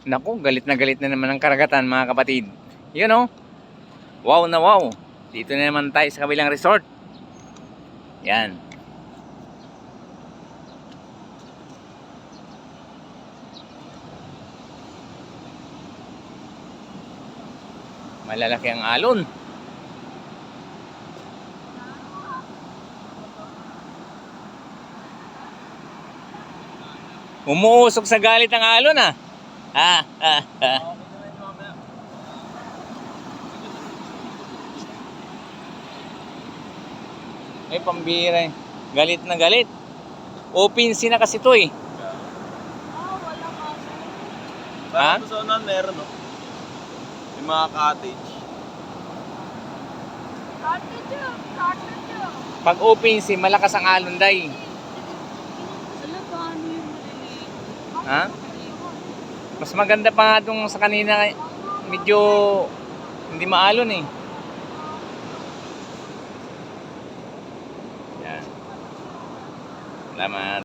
Naku, galit na naman ang karagatan mga kapatid. Yun oh. Wow na wow. Dito na naman tayo sa kabilang resort. Yan. Malalaki ang alon. Umuusok sa galit ang alon ah. Ha, ha, ha. Ay, pambira eh. Galit na galit. Open sea na kasi to eh. Wala kasi. Ha? Parang sa unahan meron, no? Yung mga cottage. Cottage. Pag open sea, malakas ang alon day. Wala ba ano yung maliliit? Ha? Mas maganda pa nga itong sa kanina. Medyo hindi maalon eh. Yan. Salamat.